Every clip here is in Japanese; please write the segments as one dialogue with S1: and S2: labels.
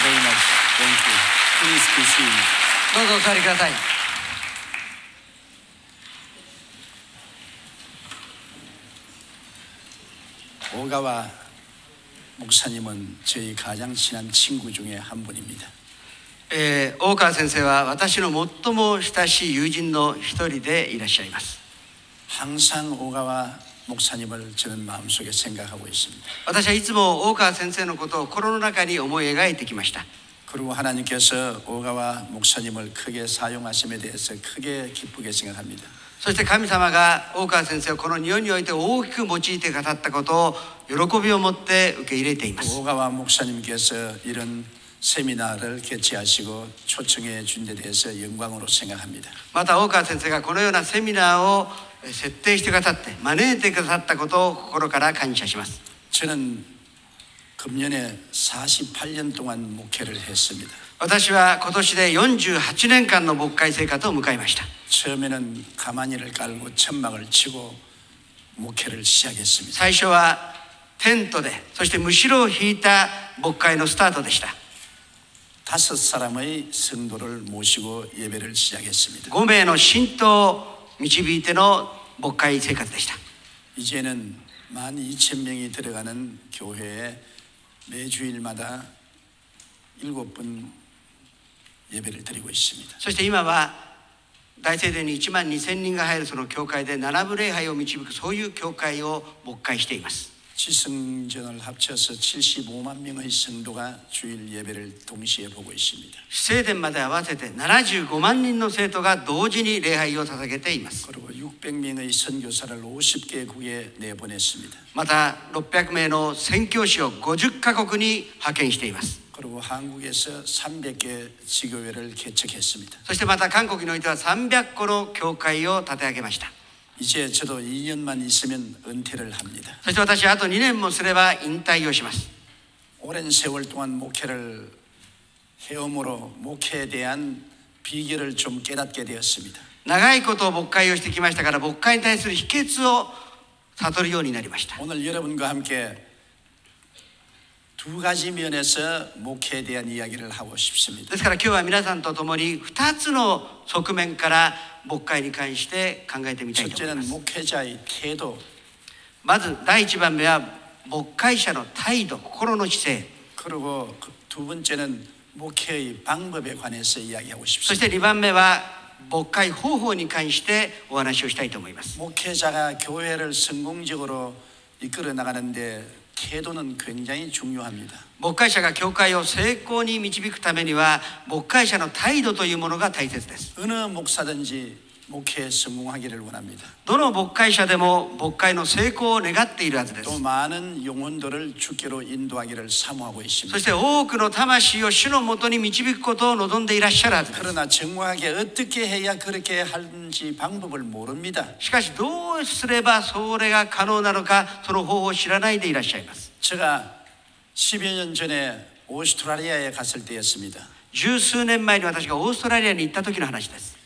S1: very much. Thank you. Please be seated.
S2: どうぞお座りください。
S1: 오가와 목사님은 저희 가장 친한 친구 중에 한 분입니다.
S2: 大川先生は私の最も親しい友人の一人でいらっしゃいます。
S1: 항상 오가와 목사님을 저는 마음속에 생각하고 있습니다.
S2: 私はいつも大川先生のことを心の中に思い描いてきました。
S1: 그리고 하나님께서 오가와 목사님을 크게 사용하심에 대해서 크게 기쁘게 생각합니다.
S2: そして神様が大川先生をこの日本において大きく用いて語ったことを喜びを持って受け入れています。
S1: 오가와 목사님께서 이런 세미나를 개최하시고 초청해 준 데 대해서 영광으로 생각합니다.
S2: また大川先生がこのようなセミナーを設定してくださって招いてくださったことを心から感謝します。
S1: 저는 금년에 48년 동안 목회를 했습니다.
S2: 私は今年で48年間の牧会生活を迎えました。
S1: 처음에는 가마니를 깔고 천막을 치고 목회를 시작했습니다.
S2: 最初はテントで、そしてむしろを引いた牧会のスタートでした。
S1: 5사람의 성도를 모시고 예배를 시작했습니다.
S2: 5名の信徒を導いての牧会生活でした。
S1: 이제는 12,000명이 들어가는 교회에 매주일마다 7번 예배를 드리고 있습니다.
S2: そして今は大聖殿に12,000人が入るその教会で7部礼拝を導くそういう教会を牧会しています。
S1: 지성전을 합쳐서 75만 명의 성도가 주일 예배를 동시에 보고 있습니다.
S2: 聖殿まで合わせて75万人の生徒が同時に礼拝を捧げています。
S1: 그리고 600명의 선교사를 50개국에 내보냈습니다.
S2: また600名の宣教師を50カ国に派遣しています。
S1: 그리고 한국에서 300개 지교회를 개척했습니다.
S2: そしてまた韓国においては300個の教会を立て上げました。
S1: 이제 저도 2년만 있으면 은퇴를 합니다.
S2: そして私はあと2年もすれば引退をします。
S1: 오랜 세월 동안 목회를 해옴으로 목회에 대한 비결을 좀 깨닫게 되었습니다.
S2: 長いこと牧会をしてきましたから牧会に対する秘訣を悟るようになりました。
S1: 오늘 여러분과 함께 두 가지 면에서 목회에 대한 이야기를 하고 싶습니다.
S2: ですから今日は皆さんと共に2つの側面から牧会に関して考えてみたいと思いま
S1: 첫째는
S2: す。
S1: 목회자의 태도,
S2: まず第1番目は牧会者の態度、心の姿勢。
S1: 그리고 두 번째는 목회의 방법에 관해서 이야기하고
S2: そし
S1: 싶습니다.
S2: て2番目は牧会方法に関してお話をしたいと思います。
S1: 목회자가 교회를 성공적으로 이끌어 나가는데 태도는 굉장히 중요합니다.
S2: 牧会者が教会を成功に導くためには牧会者の態度というものが大切です。
S1: 어느 목사든지 목회에 성공하기를 원합니다.
S2: どの牧会者でも牧会の成功を願っているはずです。
S1: 또 많은 영혼들을 주께로 인도하기를 사모하고
S2: そ
S1: 있습니다.
S2: して多くの魂を主のもとに導くことを望んでいらっしゃるはずです。
S1: 그러나 정확하게 어떻게 해야 그렇게 하는지 방법을 모릅니다.
S2: しかしどうすればそれが可能なのかその方法を知らないでいらっしゃいます。
S1: 제가 10여 년 전에 오스트라리아에 갔을 때였습니다.
S2: 十数年前に私がオーストラリアに行った時の話です。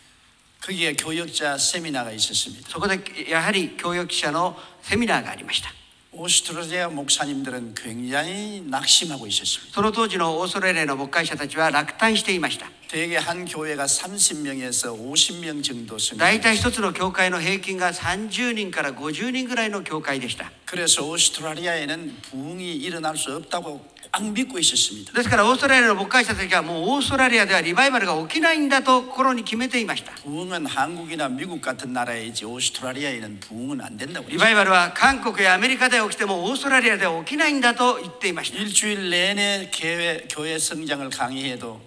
S1: 거기에 교역자 세미나가 있었습니다.
S2: そこでやはり教育者のセミナーがありました。
S1: 오스트라리아 목사님들은 굉장히 낙심하고 있었습니다.
S2: その当時のオーストラリアの牧会者たちは落胆していました。
S1: 대개 한 교회가 30명에서 50명 정도
S2: 大体
S1: 성립했습니다.
S2: 一つの教会の平均が30人から50人ぐらいの教会でした。
S1: 그래서 오스트라리아에는 부흥이 일어날 수 없다고 꽉 믿고 있었습니다.
S2: ですからオーストラリアの牧会者たちはもうオーストラリアではリバイバルが起きないんだと心に決めていました。
S1: 부흥은 한국이나 미국 같은 나라이지 오스트라리아에는 부흥은 안 된다고
S2: リ
S1: 그랬습니다.
S2: バイバルは韓国やアメリカで起きてもオーストラリアでは起きないんだと言っていました。
S1: 일주일 내내 교회 성장을 강의해도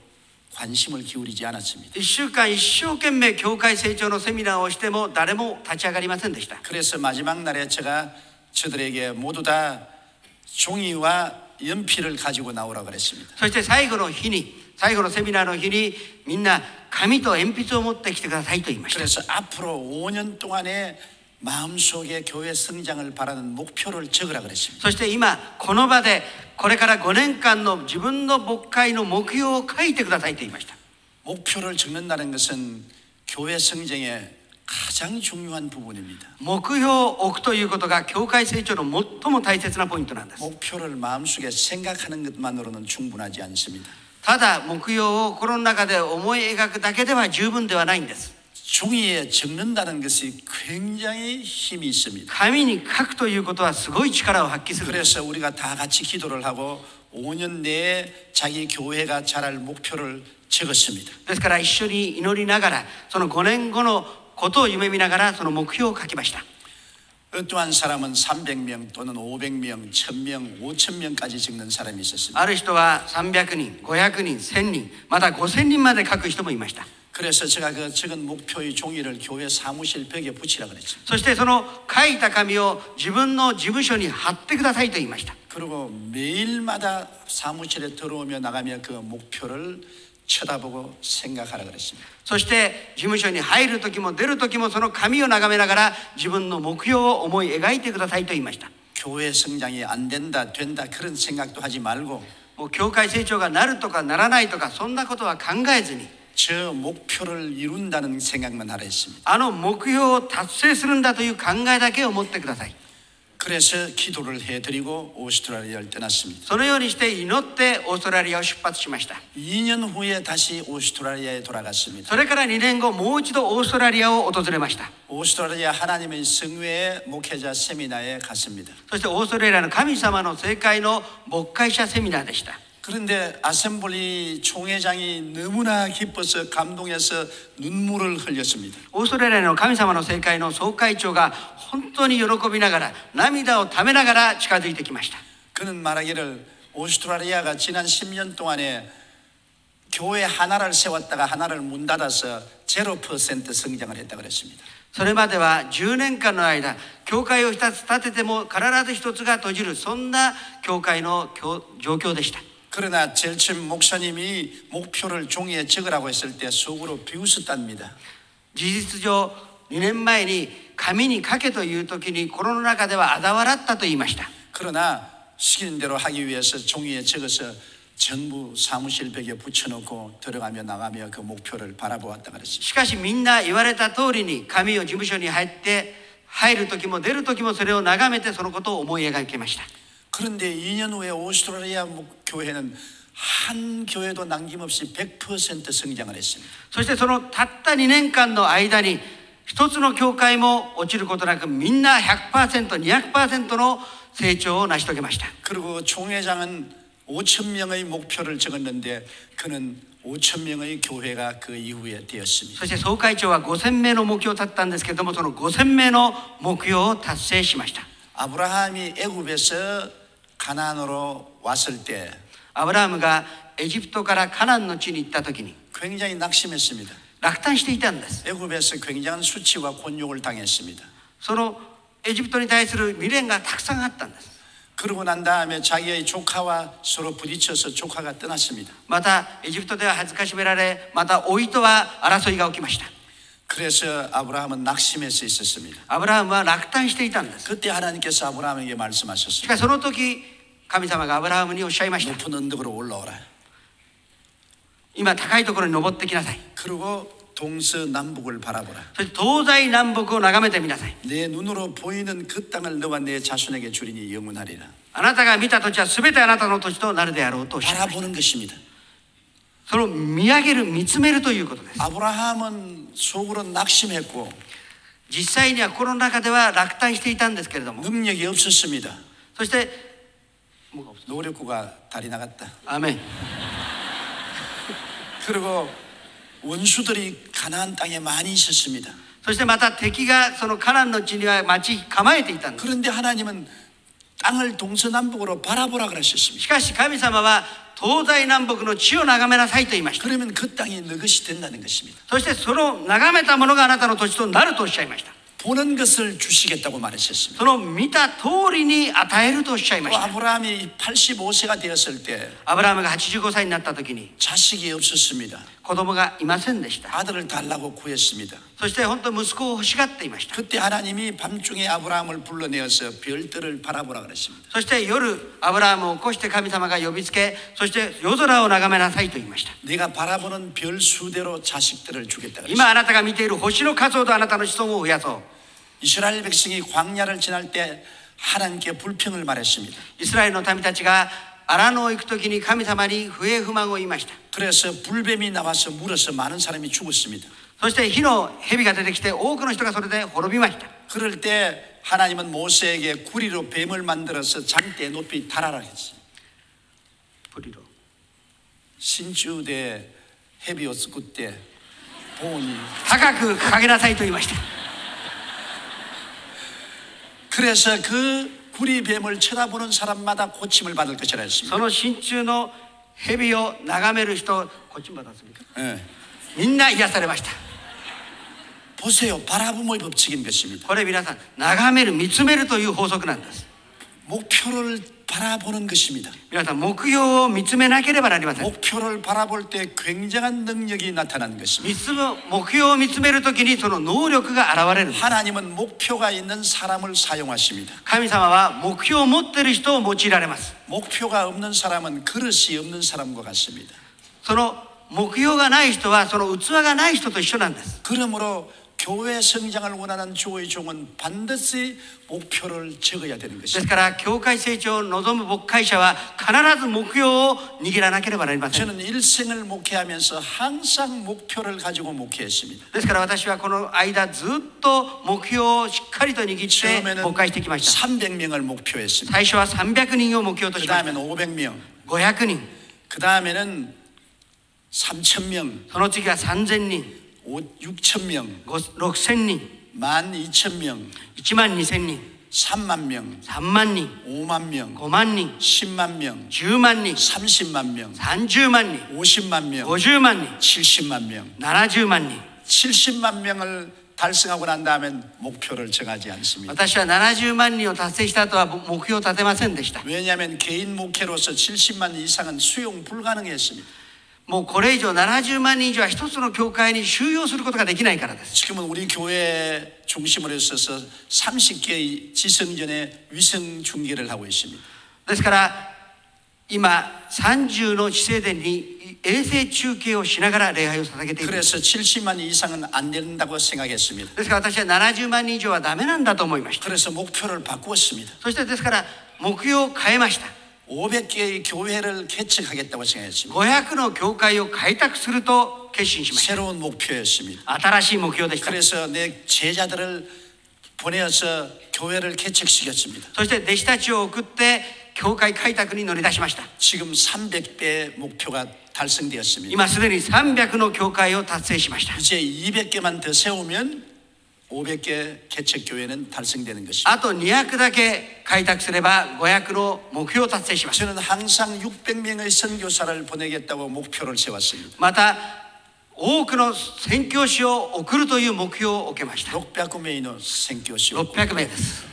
S1: 관심을 기울이지 않았습니다.
S2: 1週間一生懸命教会成長のセミナーをしても誰も立ち上がりませんでした。
S1: 그래서 마지막 날에 제가 저들에게 모두 다 종이와 연필을 가지고 나오라 그랬습니다.
S2: そして最後のセミナーの日にみんな紙と鉛筆を持ってきてくださいと言いました。
S1: 그래서 앞으로 5년 동안에 마음속에 교회 성장을 바라는 목표를 적으라 그랬습니다.
S2: そして今この場でこれから5年間の自分の牧会の目標を書いてくださいと言いました。
S1: 목표를 적는다는 것은 교회 성장의 가장 중요한 부분입니다.
S2: 目標を置くということが教会成長の最も大切なポイントなんです。
S1: 목표를 마음속에 생각하는 것만으로는 충분하지 않습니다.
S2: ただ目標を心の中で思い描くだけでは十分ではないんです。
S1: 종이에 적는다는 것이 굉장히 힘이 있습니다.
S2: 紙に書くということはすごい力を発揮する。
S1: 그래서 우리가 다 같이 기도를 하고 5년 내에 자기 교회가 자랄 목표를 적었습니다.
S2: ですから一緒に祈りながらその5年後のことを夢見ながらその目標を書きました。
S1: 어떠한 사람은 300명 또는 500명, 1000명, 5000명까지 적는 사람이 있었습니다.
S2: ある人は300人、500人、1000人、また5000人まで書く人もいました。
S1: 그래서 제가 그 적은 목표의 종이를 교회 사무실 벽에 붙이라 그랬죠.
S2: そしてその書いた紙を自分の事務所に貼ってくださいと言いました。
S1: 그리고 매일마다 사무실에 들어오며 나가며 그 목표를 쳐다보고 생각하라 그랬습니다.
S2: そして事務所に入る時も出る時もその紙を眺めながら自分の目標を思い描いてくださいと言いました。
S1: 교회 성장이 안 된다, 된다 그런 생각도 하지 말고
S2: もう教会成長がなるとかならないとかそんなことは考えずに
S1: 저 목표를 이룬다는 생각만 하라 했습니다.
S2: あの目標を達成するんだという考えだけを持ってください。
S1: 그래서 기도를 해드리고 오스트라리아를 떠났습니다.
S2: そのようにして祈ってオーストラリアを出発しました。
S1: 2년 후에 다시 오스트라리아에 돌아갔습니다.
S2: それから2年後もう一度オーストラリアを訪れました。
S1: 오스트라리아 하나님의 성회의 목회자 세미나에 갔습니다.
S2: そしてオーストラリアの神様の聖会の牧会者セミナーでした。
S1: 그런데 아셈블리 총회장이 너무나 기뻐서 감동해서 눈물을 흘렸습니다.
S2: オーストラリアの神様の聖会の総会長が本当に喜びながら涙をためながら近づいてきました。
S1: 그는 말하기를 오스트라리아가 지난 10년 동안에 교회 하나를 세웠다가 하나를 문 닫아서 0% 성장을 했다고 그랬습니다.
S2: それまでは10年間の間教会を一つ建てても必ず一つが閉じるそんな教会の状況でした。
S1: 그러나 젤침 목사님이 목표를 종이에 적으라고 했을 때 속으로 비웃었답니다.
S2: 事実上2年前に紙に書けという時に心の中では嘲笑ったと言いました。
S1: 그러나 시키는 대로 하기 위해서 종이에 적어서 전부 사무실 벽에 붙여놓고 들어가며 나가며 그 목표를 바라보았다 그랬습니다.
S2: しかしみんな言われた通りに紙を事務所に入って入る時も出る時もそれを眺めてそのことを思い描きました。
S1: 그런데 2년 후에 오스트라리아 교회는 한 교회도 남김없이 100% 성장을 했습니다.
S2: そしてそのたった2年間の間に一つの教会も落ちることなくみんな 100%、200% の成長を成し遂げました。
S1: 그리고 총회장은 5,000명의 목표를 적었는데 그는 5,000명의 교회가 그 이후에 되었습니다.
S2: そして総会長は5000名の目標を立ったんですけれどもその5000名の目標を達成しました。
S1: 아브라함이 애굽에서 가나안으로 왔을 때
S2: アブラハムがエジプトからカナンの地に行った時に
S1: 굉장히 낙심했습니다.
S2: 落胆していたんです。
S1: 애굽에서 굉장한 수치와 곤욕을 당했습니다.
S2: そのエジプトに対する未練がたくさんあったんです。
S1: 그러고 난 다음에 자기의 조카와 서로 부딪혀서 조카가 떠났습니다.
S2: またエジプトでは恥ずかしめられまた老いとは争いが起きました。
S1: 그래서 아브라함은 낙심해서 있었습니다.
S2: アブラハムは落胆していたんです。
S1: 그때 하나님께서 아브라함에게
S2: し
S1: 말씀하셨습니다.
S2: かしその時神様がアブラハムにおっしゃいました。
S1: 높은 언덕으로 올라오라.
S2: 今高いところに登ってきなさい。
S1: 그리고 동서남북을 바라보라.
S2: そして東西南北を眺めてみなさい。
S1: 내 눈으로 보이는 그 땅을 너와 내 자손에게 주리니 영원하리라.
S2: あなたが見た土地は全てあなたの土地となるであろうとおっしゃいました。
S1: 바라보는 것입니다.
S2: その見上げる見つめるということです。
S1: 아브라함은 속으로 낙심했고
S2: 実際には心の中では落胆していたんですけれども
S1: 능력이 없었습니다.
S2: そして
S1: 노력구가 다리 나갔다.
S2: アーメン
S1: 그리고 원수들이 가나안 땅에 많이 있었습니다.
S2: そしてまた敵がそのカナンの地には町構えていたんです。
S1: 그런데 하나님은 땅을 동서남북으로 바라보라 그러셨습니다.
S2: しかし神様は東西南北の地を眺めなさいと言いました。
S1: 그러면 그 땅이 너 것이 된다는 것입니다.
S2: そしてその眺めたものがあなたの土地となるとおっしゃいました。
S1: 보는 것을 주시겠다고 말하셨습니다.
S2: その見た通りに与えるとおっしゃいま
S1: 또
S2: した。
S1: 아브라함이 85세가 되었을 때
S2: アブラハムが85歳になった時に
S1: 자식이 없었습니다.
S2: 子供がいませんでした。
S1: 아들을 달라고 구했습니다.
S2: そして本当息子を欲しがっていました。
S1: 그때 하나님이 밤중에 아브라함을 불러내어서 별들을 바라보라 그랬습니다.
S2: そして夜アブラハムを起こして神様が呼びつけそして夜空を眺めなさいと言いました。
S1: 네가 바라보는 별 수대로 자식들을 주겠다 그랬습니다.
S2: 今あなたが見ている星の数ほどあなたの子孫を増やそう。
S1: 이스라엘 백성이 광야를 지날 때 하나님께 불평을 말했습니다.
S2: イスラエルの民たちが荒野を行く時に神様に不平不満を言いました。
S1: 그래서 불뱀이 나와서 물어서 많은 사람이 죽었습니다.
S2: そして火の蛇が出てきて多くの人がそれで滅びました。
S1: 그럴 때 하나님은 모세에게 구리로 뱀을 만들어서 장대에 높이 달아라 했어요.
S2: プリロ
S1: 신주대 해비였을 그때 보니
S2: 高く掲げなさいと言いました。
S1: 그래서 그 구리뱀을 쳐다보는 사람마다 고침을 받을 것이라 했습니다.
S2: その真鍮の蛇を眺める人、こっちも받았습니까?
S1: 예.
S2: みんな癒されました。
S1: 보세요. 바라봄의 법칙인 것입니다.
S2: これ皆さん、眺める、見つめるという法則なんです。
S1: 목표를 바라보는 것입니다.
S2: 皆さん、目標を見つめなければなりません。
S1: 목표를 바라볼 때 굉장한 능력이 나타나는 것입니다.
S2: 目標を見つめるときにその能力が現れるんです。
S1: 하나님은 목표가 있는 사람을 사용하십니다.
S2: 神様は目標を持っている人を用いられます。
S1: 목표가 없는 사람은 그릇이 없는 사람과 같습니다.
S2: その目標がない人はその器がない人と一緒なんです。
S1: 그러므로 교회 성장을 원하는 주의 종은 반드시 목표를 적어야 되는
S2: です
S1: 것입니다.
S2: から教会成長を望む牧会者は必ず目標を握らなければなりません。
S1: 저는 일생을 목회하면서 항상 목표를 가지고 목회했습니다.
S2: ですから私はこの間ずっと目標をしっかりと握って
S1: 처음에는
S2: 牧会してきました。
S1: 300명을 목표했습니다.
S2: 最初は300人を目標と
S1: 그
S2: しました。
S1: 다음에는 500명,
S2: 500人、
S1: 그 다음에는 3,000명,
S2: その次は3000人、
S1: 6,000명,
S2: 6000人、
S1: 12,000명,
S2: 12000人、
S1: 3만 명,
S2: 3万人、
S1: 5만 명,
S2: 5万人、
S1: 10만 명,
S2: 10万人、
S1: 30만 명,
S2: 30万人、
S1: 50만 명,
S2: 50万人、
S1: 70만 명.
S2: 70万人。
S1: 70만 명을 달성하고 난 다음엔 목표를 정하지 않습니다.
S2: 私は70万人を達成した後は目標を立てませんでした。
S1: 왜냐하면 개인 목회로서 70만 이상은 수용 불가능했습니다.
S2: もうこれ以上70万人以上は一つの教会に収容することができないからです。
S1: 지금은 우리 교회 중심으로 있어서 30개의 지성전에 위성 중계를 하고 있습니다.
S2: ですから今30の地聖殿に衛星中継をしながら礼拝を捧げている。
S1: 그래서 70만 이상은 안 된다고 생각했습니다.
S2: ですから私は70万人以上はダメなんだと思いました。
S1: 그래서 목표를 바꾸었습니다.
S2: そしてですから目標を変えました。
S1: 500개의 교회를 개척하겠다고 생각했습니다.
S2: 500の教会を開拓すると決心しました。
S1: 새로운 목표였습니다.
S2: 新しい目標でした。
S1: 그래서 내 제자들을 보내어서 교회를 개척시켰습니다.
S2: そして弟子たちを送って教会開拓に乗り出しました。
S1: 지금 300배 목표가 달성되었습니다.
S2: 今すでに300の教会を達成しました。
S1: 이제 200개만 더 세우면 500개 개척교회는 달성되는 것입니다.
S2: あと200だけ開拓すれば500の目標を達成します。
S1: 저는 항상 600명의 선교사를 보내겠다고 목표를 세웠습니다.
S2: また多くの宣教師を送るという目標を受けました。
S1: 600명의 선교시.
S2: 600名です。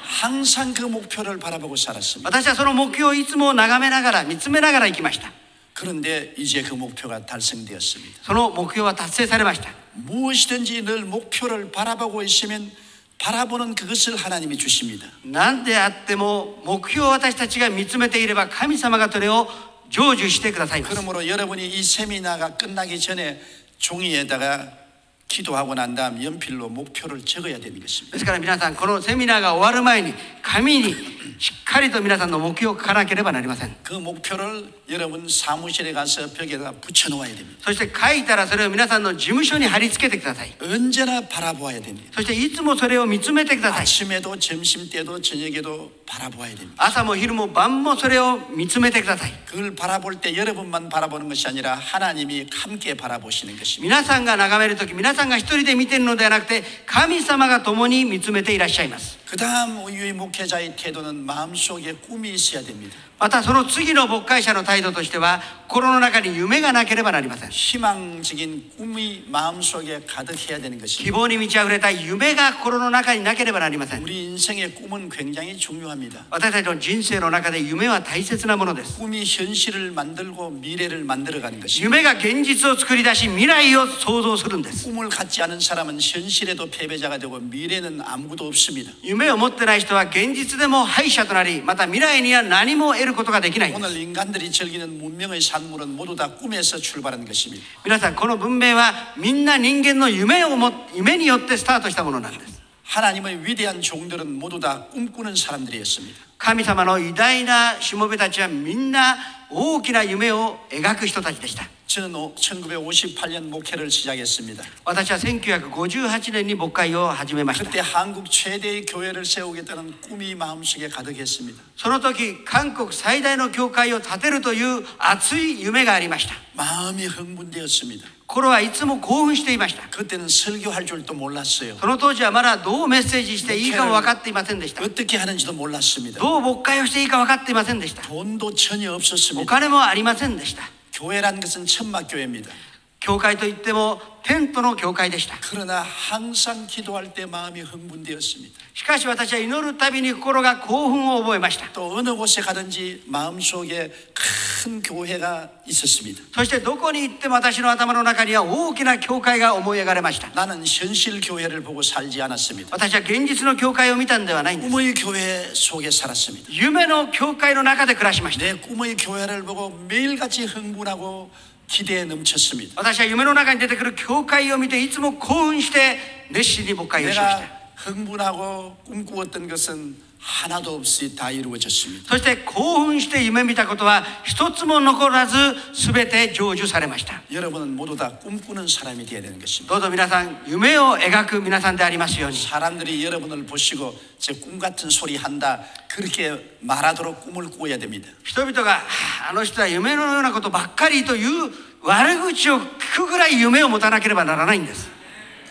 S1: 항상 그 목표를 바라보고 살았습니다.
S2: 私はその目標をいつも眺めながら見つめながら生きました。
S1: 그런데 이제 그 목표가 달성되었습니다.
S2: その目標は達成されました。
S1: 무엇이든지 늘 목표를 바라보고 있으면 바라보는 그것을 하나님이 주십니다.
S2: 何であっても目標を私たちが見つめていれば神様がそれを成就してくださいます。
S1: 그러므로 여러분이 이 세미나가 끝나기 전에 종이에다가 기도하고 난 다음 연필로 목표를 적어야 되는 것입니다.
S2: ですから皆さんこのセミナーが終わる前に紙にしっかりと皆さんの目標を書かなければなりません。
S1: 그 목표를 여러분 사무실에 가서 벽에다 붙여 놓아야 됩니다.
S2: そして書いたらそれを皆さんの事務所に貼り付けてください。
S1: 언제나 바라보아야 됩니다.
S2: そしていつもそれを見つめてください。
S1: 아침에도 점심때도 저녁에도 바라보아야 됩니다.
S2: 朝も昼も晩もそれを見つめてください。
S1: 그걸 바라볼 때 여러분만 바라보는 것이 아니라 하나님이 함께 바라보시는 것입니다.
S2: 皆さんが眺めるとき、皆さんが一人で見ているのではなくて神様が共に見つめていらっしゃいます。
S1: 그 다음 우리 목회자의 태도는 마음속에 꿈이 있어야 됩니다.
S2: またその次の牧会者の態度としては心の中に夢がなければなりません。
S1: 희망적인 꿈이 마음속에 가득해야 되는
S2: 希
S1: 것입니다.
S2: 望に満ち溢れた夢が心の中になければなりません。
S1: 우리 인생의 꿈은 굉장히 중요합니다.
S2: 私たちの人生の中で夢は大切なものです。
S1: 꿈이 현실을 만들고 미래를 만들어가는 것입니다.
S2: 夢が現実を作り出し未来を創造するんです。
S1: 꿈을 갖지 않은 사람은 현실에도 패배자가 되고 미래는 아무것도 없습니다.
S2: 夢を持ってない人は現実でも敗者となり、また未来には何も得ることができないんです。
S1: 오늘 인간들이 즐기는 문명의 산물은 모두 다 꿈에서 출발하는 것입니다.
S2: 皆さんこの文明はみんな人間の夢によってスタートしたものなんです。
S1: 하나님의 위대한 종들은 모두 다 꿈꾸는 사람들이었습니다.
S2: 神様の偉大なしもべたちはみんな大きな夢を描く人たちでした。
S1: 저는 1958년 목회를 시작했습니다.
S2: 私は1958年に牧会を始めました。
S1: 그때 한국 최대의 교회를 세우겠다는 꿈이 마음속에 가득했습니다.
S2: その時韓国最大の教会を建てるという熱い夢がありました。
S1: 마음이 흥분되었습니다.
S2: 心はいつも興奮していました。
S1: 그때는 설교할 줄도 몰랐어요.
S2: その当時はまだどうメッセージしていいかも分かっていませんでした。
S1: 어떻게 하는지도 몰랐습니다.
S2: どう牧会をしていいか分かっていませんでした。
S1: 돈도 전혀
S2: お
S1: 없었습니다.
S2: 金もありませんでした。
S1: 교회란 것은 천막교회입니다.
S2: 教会といってもテントの教会でした。
S1: 그러나 항상 기도할 때 마음이 흥분되었습니다.
S2: しかし私は祈るたびに心が興奮を覚えました。
S1: 또 어느 곳에 가든지 마음속에 큰 교회가 있었습니다.
S2: そしてどこに行っても私の頭の中には大きな教会が思い描かれました。
S1: 나는 현실 교회를 보고 살지 않았습니다.
S2: 私は現実の教会を見たんではないんです。
S1: 꿈의 교회 속에 살았습니다.
S2: 夢の教会の中で暮らしました。
S1: 내 꿈의 교회를 보고 매일같이 흥분하고 기대에 넘쳤습니다.
S2: 私は夢の中に出てくる教会を見ていつも興奮して熱心に牧会をしました。
S1: 내가 흥분하고 꿈꾸었던 것은 하나도 없이 다 이루어졌습니다.
S2: そして興奮して夢見たことは一つも残らず全て成就されました。
S1: 여러분은 모두 다 꿈꾸는 사람이 되어야 되는 것입니다.
S2: どうぞ皆さん夢を描く皆さんでありますように。
S1: 사람들이 여러분을 보시고 저 꿈 같은 소리 한다 그렇게 말하도록 꿈을 꾸어야 됩니다.
S2: 人々があの人は夢のようなことばっかりという悪口を聞くぐらい夢を持たなければならないんです。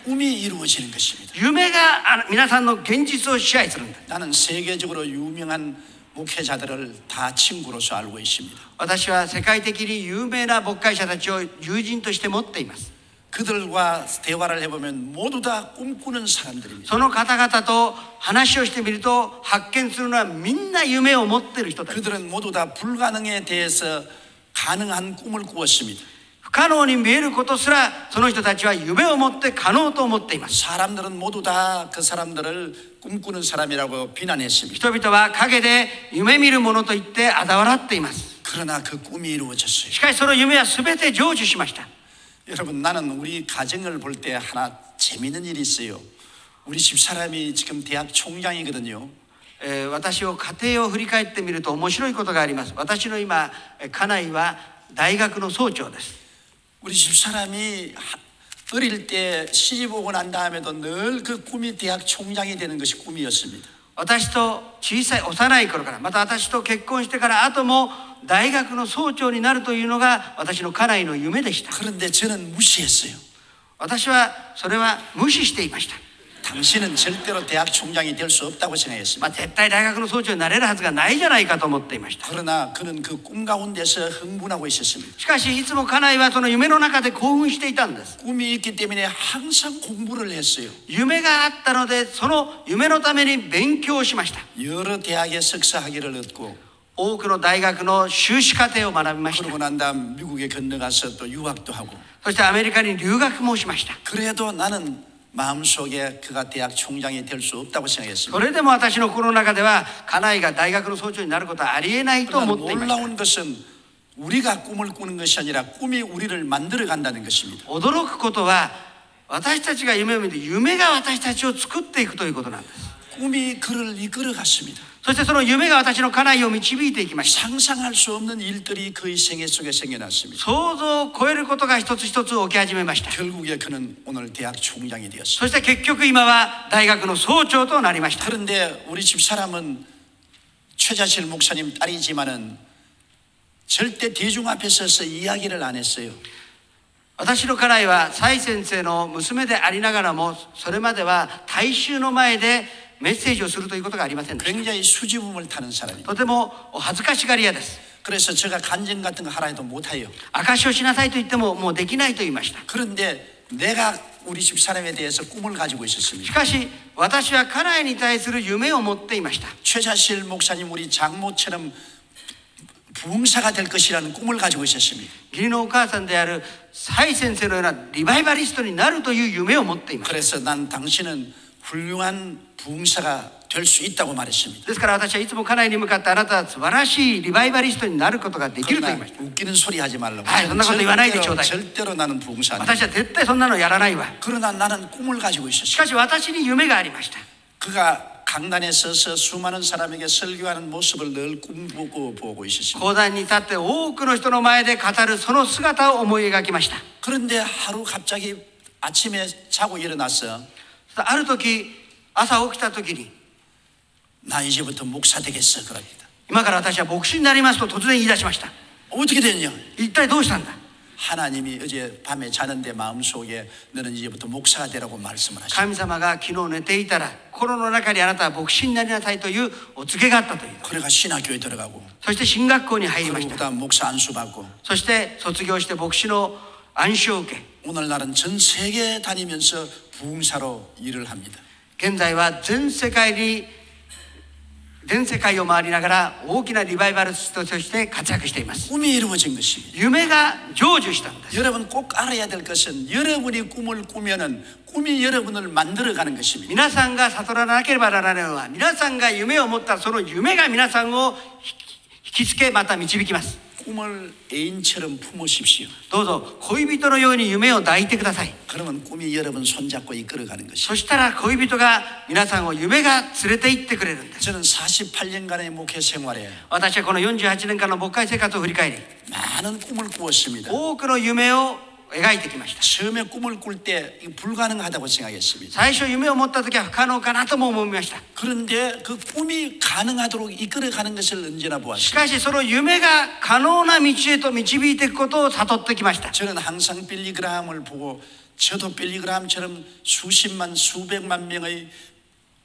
S1: 꿈이 이루어지는 것입니다.
S2: 夢が皆さんの現実を支配するんです。
S1: 나는 세계적으로 유명한 목회자들을 다 친구로서 알고 있습니다.
S2: 私は世界的に有名な牧会者たちを友人として持っています。
S1: 그들과 대화를 해보면 모두 다 꿈꾸는 사람들입니다.
S2: その方々と話をしてみると発見するのはみんな夢を持っている人たち。
S1: 그들은 모두 다 불가능에 대해서 가능한 꿈을 꾸었습니다.
S2: 不可能に見えることすらその人たちは夢を持って可能と思っています。
S1: 사람들은 모두 다 그 사람들을 꿈꾸는 사람이라고 비난했습니다.
S2: 人々は陰で夢見るものと言って嘲笑っています。
S1: 그러나 그 꿈이 이루어졌어요.
S2: しかしその夢は全て成就しました。
S1: 여러분 나는 우리 가정을 볼 때 하나 재미있는 일이 있어요. 우리 집사람이 지금 대학 총장이거든요.
S2: 私を家庭を振り返ってみると面白いことがあります。私の今家内は大学の総長です。
S1: 우리 집사람이 어릴 때 시집 오고 난 다음에도 늘 그 꿈이 대학 총장이 되는 것이 꿈이었습니다.
S2: 私と小さい幼い頃からまた私と結婚してから後も大学の総長になるというのが私の家内の夢でした。
S1: 그런데 저는 무시했어요.
S2: 私はそれは無視していました。
S1: 당신은 절대로 대학 총장이 될 수 없다고 생각했습니다.
S2: 絶対大学の総長になれるはずがないじゃないかと思っていました。
S1: 그러나 그는 그 꿈 가운데서 흥분하고 있었습니다.
S2: しかしいつも家内はその夢の中で興奮していたんです。
S1: 꿈이 있기 때문에 항상 공부를 했어요.
S2: 夢があったのでその夢のために勉強をしました。
S1: 여러 대학의 석사 학위를 얻고
S2: 多くの大学の修士課程を学びました。
S1: 그러고 난 다음 미국에 건너가서 또 유학도 하고
S2: そしてアメリカに留学もしました。
S1: 그래도 나는 마음속에 그가 대학 총장이 될 수 없다고 생각했습니다.
S2: それでも私の心の中では家内が大学の総長になることはありえないと思っていました。
S1: 놀라운 것은 우리가 꿈을 꾸는 것이 아니라 꿈이 우리를 만들어 간다는 것입니다.
S2: 驚くことは私たちが夢を見て夢が私たちを作っていくということなんです。
S1: 꿈이 그를 이끌어 갔습니다.
S2: そしてその夢が私の家内を導いていきました。
S1: 상상할 수 없는 일들이 그의 생애 속에 생겨났습니다.
S2: 想像を超えることが一つ一つ起き始めました。
S1: 결국에 그는 오늘 대학 총장이 되었습니다.
S2: そして結局今は大学の総長となりました。
S1: 그런데 우리 집사람은 최자실 목사님 딸이지만은 절대 대중 앞에 서서 이야기를 안 했어요.
S2: 私の家内は蔡先生の娘でありながらもそれまでは大衆の前でメッセージをするということがありませんでした。
S1: 굉장히 수줍음을 타는 사람입니다.
S2: とてもお恥ずかしがり屋です。
S1: 그래서 제가 간증 같은 거 하라 해도 못해요.
S2: 証しをしなさいと言ってももうできないと言いました。
S1: 그런데 내가 우리 집사람에 대해서 꿈을 가지고
S2: し
S1: 있었습니다.
S2: かし私は家内に対する夢を持っていました。
S1: 최자실 목사님 우리 장모처럼 부흥사가 될 것이라는 꿈을 가지고 있었습니다.
S2: 義理のお母さんである蔡先生のようなリバイバリストになるという夢を持っていました。
S1: 그래서 난 당신은 훌륭한 부흥사가 될 수 있다고 말했습니다.
S2: ですから私はいつも家内に向かってあなたは素晴らしいリバイバリストになることができると言いました。
S1: 웃기는 소리 하지 말라고.
S2: 아이, 그런 것도言わないでちょうだい.
S1: 절대로 나는 부흥사 아니야.
S2: 私は絶対そんなのやらないわ。
S1: 그러나 나는 꿈을 가지고
S2: し
S1: 있었어요.
S2: かし私に夢がありました。
S1: 그가 강단에 서서 수많은 사람에게 설교하는 모습을 늘 꿈꾸고 보고 있었습니다.
S2: 講談に立って多くの人の前で語るその姿を思い描きました。
S1: 그런데 하루 갑자기 아침에 자고 일어났어.
S2: ある時朝起きた時に
S1: 나 이제부터 목사 되겠어 그럽니다.
S2: 今から私は牧師になりますと突然言い出しました。
S1: 어떻게 됐냐?
S2: 一体どうしたんだ。
S1: 하나님이 어제 밤에 자는데 마음속에 너는 이제부터 목사가 되라고 말씀을 하셨다.
S2: 神様が昨日寝ていたら心の中にあなたは牧師になりなさいというお告げがあったという。
S1: 그래가 신학교에 들어가고
S2: そして進学校に入りまし
S1: 그리고
S2: た。
S1: 그다음 목사 안수 받고
S2: そして卒業して牧師の暗唱を受け、
S1: 오늘날은 전 세계 다니면서 부흥사로 일을 합니다.
S2: 現在は全世界を回りながら大きなリバイバルストとして活躍しています。
S1: 꿈이 이루어진 것입니다.
S2: 夢が成就したんです。
S1: 여러분 꼭 알아야 될 것은 여러분이 꿈을 꾸면은 꿈이 여러분을 만들어가는 것입니다.
S2: 皆さんが悟らなければならないのは、皆さんが夢を持ったらその夢が皆さんを引きつけまた導きます。
S1: 꿈을 애인처럼 품으십시오.
S2: どうぞ恋人のように夢を抱いてください。
S1: 그러면 꿈이 여러분 손잡고 이끌어가는
S2: そ
S1: 것입니다.
S2: したら恋人が皆さんを夢が連れて行ってくれるんです。
S1: 저는 48년간의 목회 생활에
S2: 私はこの48年間の牧会生活を振り返り、
S1: 많은 꿈을 꾸었습니다.
S2: 多くの夢を描いてきました。
S1: 처음에 꿈을 꿀 때 불가능하다고 생각했습니다.
S2: 最初夢を持った時は不可能かなとも思いました。
S1: 그런데 그 꿈이 가능하도록 이끌어가는 것을 언제나
S2: し
S1: 보았습니다.
S2: かしその夢が可能な道へと導いていくことを悟ってきました。
S1: 저는 항상 빌리그라함을 보고 저도 빌리그라함처럼 수십만 수백만 명의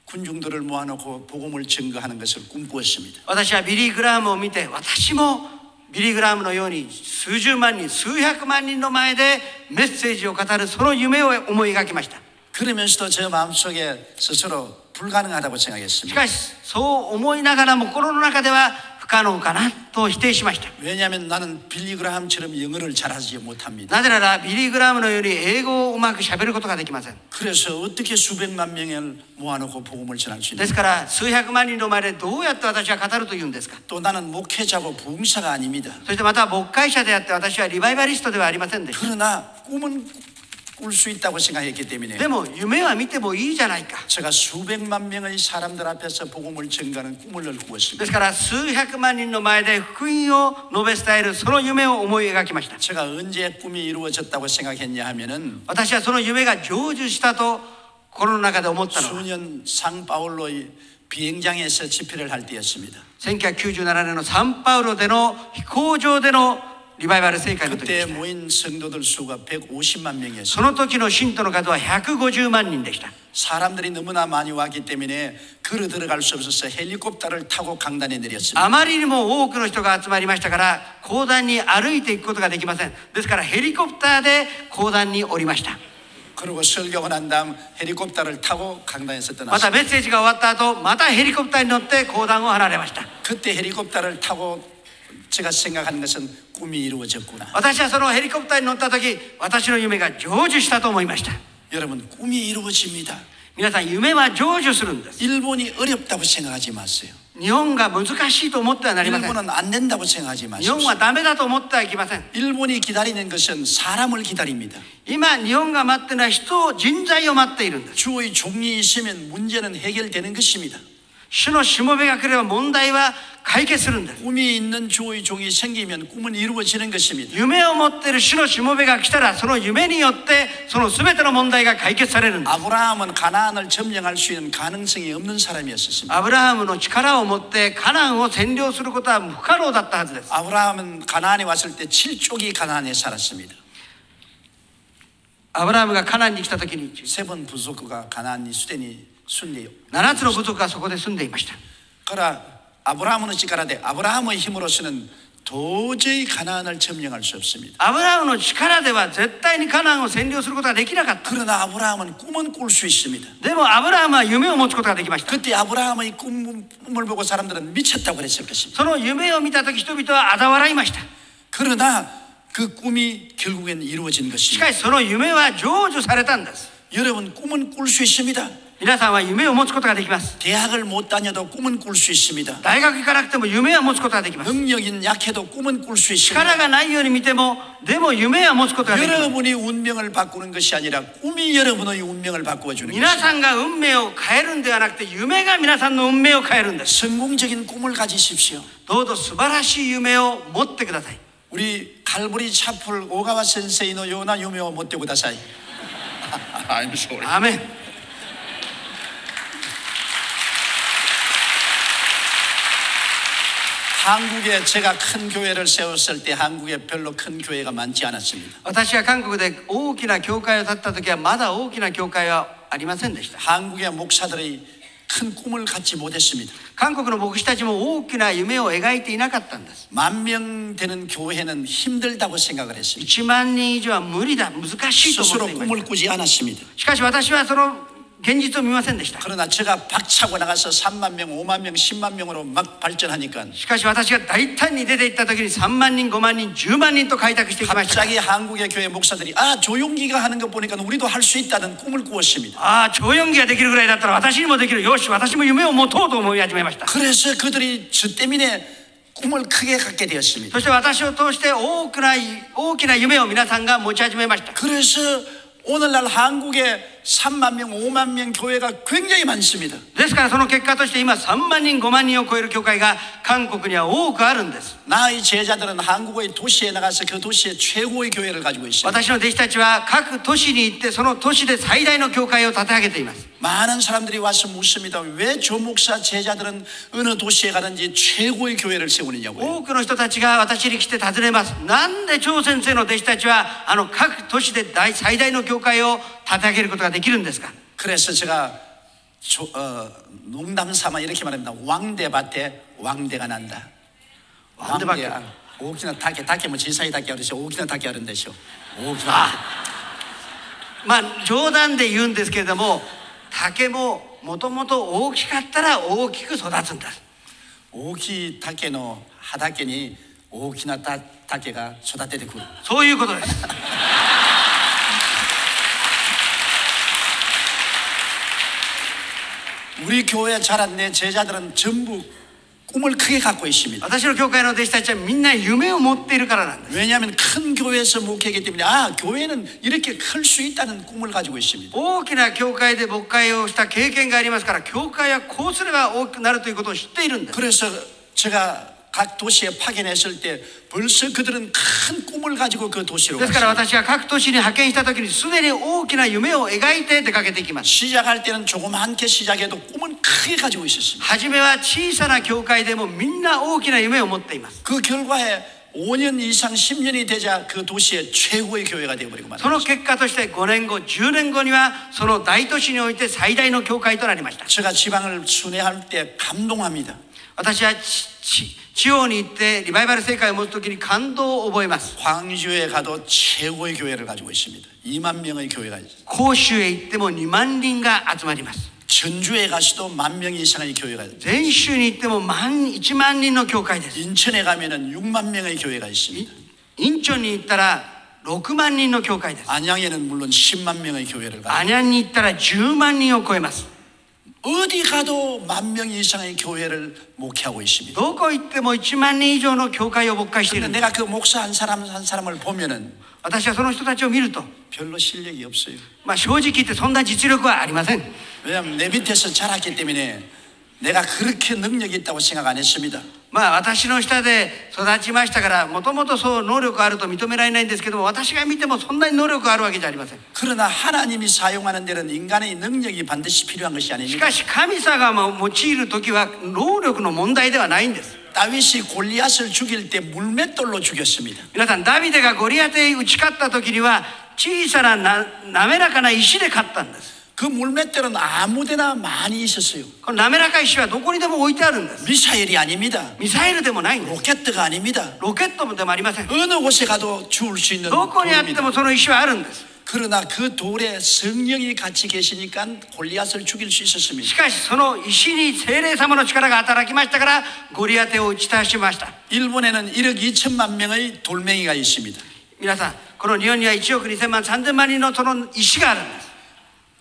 S1: 군중들을 모아놓고 복음을 증거하는 것을 꿈꾸었습니다.
S2: 私はビリー・グラハムを見て、私もビリー・グラハムのように数十万人数百万人の前でメッセージを語るその夢を思い描きました。
S1: 그러면서도 제 마음속에 스스로 불가능하다고
S2: し
S1: 생각했습니다.
S2: かしそう思いながらも心の中では不可能かなと否定しました。
S1: 왜냐하면 나는 빌리그라함처럼 영어를 잘하지 못합니다.
S2: なぜならビリー・グラハムのように英語をうまくしゃべることができません。
S1: 그래서 어떻게 수백만 명을 모아놓고 복음을 전할 수
S2: で
S1: 있는가?
S2: すから数百万人の前でどうやって私は語るというんですか。
S1: 또 나는 목회자고 부흥사가 아닙니다.
S2: そしてまた牧会者であって私はリバイバリストではありませんでした。
S1: 그러나 꿈은 꿀 수 있다고 생각했기 때문에
S2: でも夢は見てもいいじゃないか。
S1: 제가 수백만 명의 사람들 앞에서 복음을 증거하는 꿈을 꾸었습니다.
S2: ですから数百万人の前で福音を述べ伝えるその夢を思い描きました。
S1: 제가 언제 꿈이 이루어졌다고 생각했냐 하면은
S2: 私はその夢が成就したと心の中で思ったのは
S1: 수년 상파울로의 비행장에서 집회를 할 때였습니다.
S2: 1997年のサンパウロでの飛行場でのリバイバル聖会の時
S1: 그때
S2: でした。
S1: 모인 성도들 수가 150만
S2: そ
S1: 명이었어요.
S2: の時の信徒の数は150万人でした。
S1: 사람들이 너무나 많이 왔기 때문에 걸어 들어갈 수 없어서 헬리콥터를 타고 강단에 내렸습니다.
S2: あまりにも多くの人が集まりましたから講談に歩いていくことができません。ですからヘリコプターで講談に降りました。
S1: 그리고 설교가 난 다음 헬리콥터를 타고 강단에서
S2: また
S1: 떠났습니다.
S2: メッセージが終わった後またヘリコプターに乗って講談を離れました。
S1: 그때 헬리콥터를 타고 제가 생각하는 것은 꿈이 이루어졌구나.
S2: 私はそのヘリコプターに乗った時私の夢が成就したと思いました。
S1: 여러분 꿈이 이루어집니다.
S2: 皆さん夢は成就するんです。
S1: 일본이 어렵다고 생각하지 마세요.
S2: 日本が難しいと思ってはなりません。
S1: 일본은 안 된다고 생각하지
S2: 日
S1: 마십시오.
S2: 本はダメだと思ってはいけません。
S1: 일본이 기다리는 것은 사람을 기다립니다.
S2: 今日本が待っているのは人材を待っているんです。
S1: 주의 종이 있으면 문제는 해결되는 것입니다.
S2: 主のしもべが来れば問題は解決するんです。
S1: 꿈이 있는 주의 종이 생기면 꿈은 이루어지는 것입니다.
S2: 夢を持っている主のしもべが来たらその夢によってその全ての問題が解決されるんです。
S1: 아브라함은 가나안을 점령할 수 있는 가능성이 없는 사람이었습니다.
S2: アブラハムの力を持ってカナンを占領することは不可能だったはずです。
S1: 아브라함은 가나안에 왔을 때 7족이 가나안에 살았습니다.
S2: アブラハムがカナンに来た時に
S1: 세번 부족가 가나안이 수den이 순리요.
S2: 7つの部族がそこで住んでいました。
S1: 그러나 아브라함은 지가라되 아브라함의 힘으로서는 도저히 가나안을 점령할 수 없습니다.
S2: アブラハムの力では絶対にカナンを占領することができなかった。
S1: 그러나 아브라함은 꿈은 꿀 수 있습니다.
S2: でもアブラハムは夢を持つことができました。
S1: 그때 아브라함의 꿈을 보고 사람들은 미쳤다고 그랬을 것입니다.
S2: その夢を見た時人々は嘲笑いました。
S1: 그러나 그 꿈이 결국엔 이루어진
S2: し
S1: 것입니다.
S2: かしその夢は成就されたんです。
S1: 여러분 꿈은 꿀 수 있습니다.
S2: 皆さんは夢を持つことができます。
S1: 대학을 못 다녀도 꿈은 꿀 수 있습니다.
S2: 大学行かなくても夢は持つことができます。
S1: 능력인 약해도 꿈은 꿀 수 있습니다.
S2: 力がないように見てもでも夢は持つことができます。
S1: 여러분이 운명을 바꾸는 것이 아니라 꿈이 여러분의 운명을 바꾸어 주는
S2: 皆
S1: 것입니다.
S2: さんが運命を変えるんではなくて夢が皆さんの運命を変えるんです。
S1: 성공적인 꿈을 가지십시오.
S2: どうぞ素晴らしい夢を持ってください。
S1: 우리 칼보리 차플 오가와 센세이의 요나夢を持ってください. I'm sorry.
S2: アーメン。
S1: 한국에 제가 큰 교회를 세웠을 때 한국에 별로 큰 교회가 많지 않았습니다.
S2: 私は韓国で大きな教会を建った時はまだ大きな教会はありませんでした。
S1: 한국의 목사들이 큰 꿈을 갖지 못했습니다.
S2: 韓国の牧師たちも大きな夢を描いていなかったんです。
S1: 10,000명 되는 교회는 힘들다고 생각을 했습니다.
S2: 1万人以上は無理だ、難しいと思
S1: 스스로
S2: っていまし
S1: 꿈을 꾸지 않았습니다.
S2: た。しかし私はその現実を見ませんでした。
S1: 그러나 제가 박차고 나가서 3만 명, 5만 명, 10만 명으로 막 발전하니까
S2: しかし私が大胆に出ていった時に3万人、5万人、10万人と開拓していきました。
S1: 갑자기 한국의 교회 목사들이 조용기가 하는 것 보니까 우리도 할 수 있다는 꿈을 꾸었습니다.
S2: ああ、超四儀ができるぐらいだったら私にもできる。よし、私も夢を持とうと思い始めました。
S1: 그래서 그들이 저 때문에 꿈을 크게 갖게 되었습니다.
S2: そして私を通して大きな夢を皆さんが持ち始めました。
S1: 그래서 오늘날 한국에 3만 명, 5만 명 교회가 굉장히 많습니다.
S2: ですからその結果として今3万人、5万人を超える教会が韓国には多くあるんです。
S1: 나의 제자들은 한국의 도시에 나가서 그 도시의 최고의 교회를 가지고 있습니다.
S2: 私の弟子たちは各都市に行ってその都市で最大の教会を立て上げています。
S1: 많은 사람들이 와서 묻습니다. 왜 조 목사 제자들은 어느 도시에 가든지 최고의 교회를 세우느냐고요.
S2: 多くの人たちが私に来て尋ねます。なんで張先生の弟子たちは各都市で最大の教会を立て上げることができるんですか。
S1: 그래서 제가 농담 삼아 이렇게 말합니다. 왕대밭에 왕대가 난다.
S2: 왕대밭에
S1: 오기나 닭에 뭐 지사이 닭이 어르시 오기나 닭이 어른데시오. 오기나.
S2: まあ冗談で言うんですけれども、竹ももともと大きかったら大きく育つんだ。
S1: 오기 닭에의 하다께니 오기나 닭에가 쏟아대대 그.
S2: そういうことです。
S1: 우리 교회에 자란 내 제자들은 전부 꿈을 크게 갖고 있습니다.
S2: 私の教会の弟子たちはみんな夢を持っているからなんです。
S1: 왜냐하면 큰 교회에서 목회하기 때문에 교회는 이렇게 클 수 있다는 꿈을 가지고 있습니다.
S2: 大きな教会で牧会をした経験がありますから、教会はこうすれば大きくなるということを知っているんです。
S1: 그래서 제가 각 도시에 파견했을 때 벌써 그들은 큰 꿈을 가지고 그 도시로
S2: ですから
S1: 갔습니다.
S2: 私は各都市に派遣した時にすでに大きな夢を描いて出かけていきます。
S1: 시작할 때는 조그맣게 시작해도 꿈은 크게 가지고 있었습니다.
S2: 初めは小さな教会でもみんな大きな夢を持っています。
S1: 그 결과에 5년 이상 10년이 되자 그 도시의 최고의 교회가 되어버리고
S2: その
S1: 말았습니다.
S2: 結果として5年後、10年後にはその大都市において最大の教会となりました。
S1: 제가 지방을 순회할 때 감동합니다.
S2: 私は地方に行ってリバイバル聖会を持つときに感動を覚えます。
S1: 광주에 가도 최고의 교회를 가지고 있습니다. 2만 명의 교회가 있습니다.
S2: 甲州へ行っても2万人が集まります。
S1: 전주에 가서도 10,000명 이상의 교회가 있습니다.
S2: 全州に行っても1万人の教会です。
S1: 인천에 가면은 6만 명의 교회가 있습니다.
S2: インチョンに行ったら6万人の教会です。
S1: 안양에는 물론 10만 명의 교회를 가지고
S2: アニャンに行ったら10万人を超えます。
S1: 어디 가도 10,000명 이상의 교회를 목회하고 있습니다.
S2: どこ行っても1万人以上の教会を牧会しているん
S1: 근데
S2: です
S1: 내가 그 목사 한 사람을 보면은
S2: 私はその人たちを見ると、
S1: 별로 실력이 없어요.
S2: 正直言ってそんな実力はありません。
S1: 왜냐하면 내 밑에서 자랐기 때문에 내가 그렇게 능력이 있다고 생각 안 했습니다.
S2: 私の下で育ちましたからもともとそう能力があると認められないんですけども、私が見てもそんなに能力があるわけじゃありません。
S1: 그러나 하나님이 사용하는 데는 인간의 능력이 반드시 필요한 것이
S2: し
S1: 아닙니다.
S2: かし神様が用いる時は能力の問題ではないんです。
S1: 다윗이 골리앗을 죽일 때 물맷돌로 죽였습니다.
S2: 皆さん、ダビデがゴリアテに打ち勝った時には小さな滑らかな石で勝ったんです。
S1: 그 물맷돌은 아무데나 많이 있었어요.
S2: この滑らかい石はどこにでも置いてあるんです。
S1: 미사일이 아닙니다.
S2: ミサイルでもないんです。
S1: 로켓트가 아닙니다.
S2: ロケットでもありません。
S1: 어느 곳에 가도 죽을 수 있는
S2: どこにあって
S1: 돌입니다.
S2: もその石はあるんです。
S1: 그러나 그 돌에 성령이 같이 계시니까 골리앗을 죽일 수
S2: し
S1: 있었습니다.
S2: かしその石に聖霊様の力が働きましたからゴリアテを打ち倒しました。
S1: 일본에는 1억 2천만 명의 돌멩이가 있습니다.
S2: 皆さん、この日本には1億2000万3000万人のその石があるんです。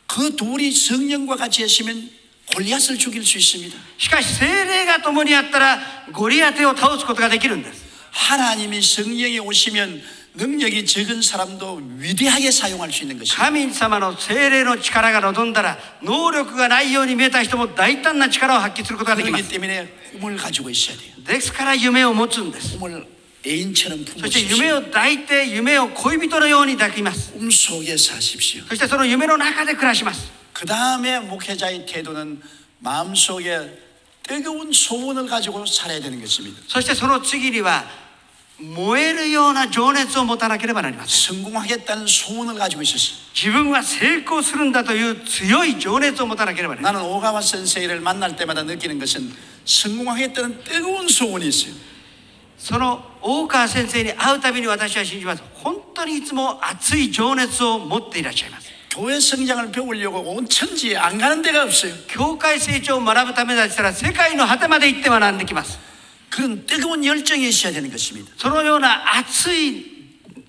S1: 그 둘이 성령과 같이 하시면 골리앗을 죽일 수 있습니다.
S2: しかし聖霊が共にあったらゴリアテを倒すことができるんです。
S1: 하나님이 성령이 오시면 능력이 적은 사람도 위대하게 사용할 수 있는 것입니다.
S2: 神様の聖霊の力が望んだら能力がないように見えた人も大胆な力を発揮することができま
S1: 그렇기
S2: す。
S1: 때문에 꿈을 가지고 있어야 돼요.
S2: ですから夢を持つんです。
S1: 꿈을 애인처럼
S2: そして夢
S1: 품으십시오.
S2: を抱いて夢を恋人のように抱きます。
S1: 꿈 속에 사십시오.
S2: そしてその夢の中で暮らします。
S1: 그 다음에 목회자의 태도는 마음속에 뜨거운 소원을 가지고 살아야 되는 것입니다.
S2: そしてその次には燃えるような情熱を持たなければなりません。
S1: 성공하겠다는 소원을 가지고 있었어요.
S2: 自分は成功するんだという強い情熱を持たなければなりません。
S1: 나는 오가와 선생을 만날 때마다 느끼는 것은 성공하겠다는 뜨거운 소원이 있어요.
S2: その大川先生に会うたびに私は信じます。本当にいつも熱い情熱を持っていらっしゃいます。
S1: 교회 성장을 배우려고 온 천지에 안 가는 데가 없어요.
S2: 教会成長を学ぶためだったら世界の果てまで行って学んできます。
S1: 그런 뜨거운 열정이 있어야 되는 것입니다.
S2: そのような熱い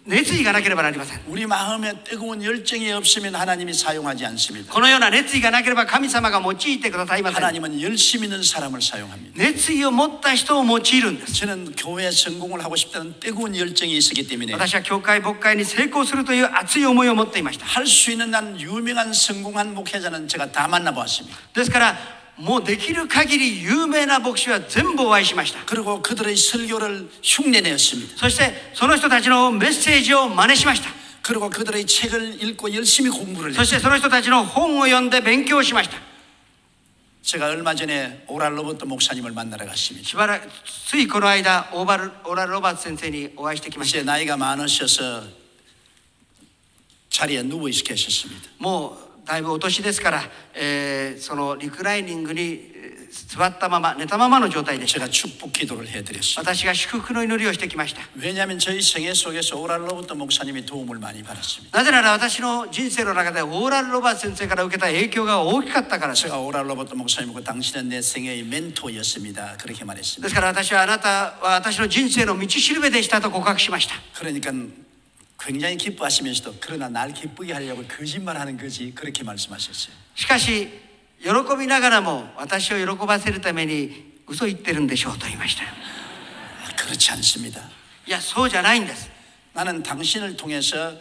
S2: 熱意がなければなりません。
S1: 우리 마음에 뜨거운 열정이 없으면 하나님이 사용하지 않습니다.
S2: このような熱意がなければ神様が用いてくださいません。
S1: 하나님은 열심 있는 사람을 사용합니다.
S2: 熱意を持った人を用いるんです。
S1: 저는 교회 성공을 하고 싶다는 뜨거운 열정이 있었기 때문에
S2: 私は教会牧会に成功するという熱い思いを持っていました。
S1: 할 수 있는 난 유명한 성공한 목회자는 제가 다 만나보았습니다.
S2: ですからもうできる限り有名な牧師は全部お会いしました。
S1: 그리고 그들의 설교를 흉내내었습니다.
S2: そしてその人たちのメッセージを真似しました。
S1: 그리고 그들의 책을 읽고 열심히 공부를
S2: そして
S1: 했습니다.
S2: その人たちの本を読んで勉強しました。
S1: 제가 얼마 전에 오랄 로버트 목사님을 만나러 갔습니다.
S2: しばらくついこの間オーラル・ロバーツ先生にお会いしてきました。
S1: 이제 나이가 많으셔서 자리에 누워 계셨습니다.
S2: もうだいぶお年ですから、そのリクライニングに座ったまま寝たままの状態でした。
S1: 제가 축복 기도를 해드렸습니다.
S2: 私が祝福の祈りをしてきました。
S1: 왜냐하면 저희 생애 속에서 오랄 로버트 목사님이 도움을 많이 받았습니다.
S2: なぜなら私の人生の中でオーラル・ロバーツ先生から受けた影響が大きかったからです。
S1: 제가 오랄 로버트 목사님과 당신은 내 생애의 멘토였습니다. 그렇게
S2: で
S1: 말했습니다.
S2: すから私はあなたは私の人生の道しるべでしたと告白しました。
S1: 그러니까 굉장히 기뻐하시면서도 그러나 날 기쁘게 하려고 거짓말하는 거지 그렇게 말씀하셨어요.
S2: しかし喜びながらも私を喜ばせるために嘘言ってるんでしょうと言いました。
S1: 그렇지 않습니다.
S2: いやそうじゃないんです。
S1: 나는 당신을 통해서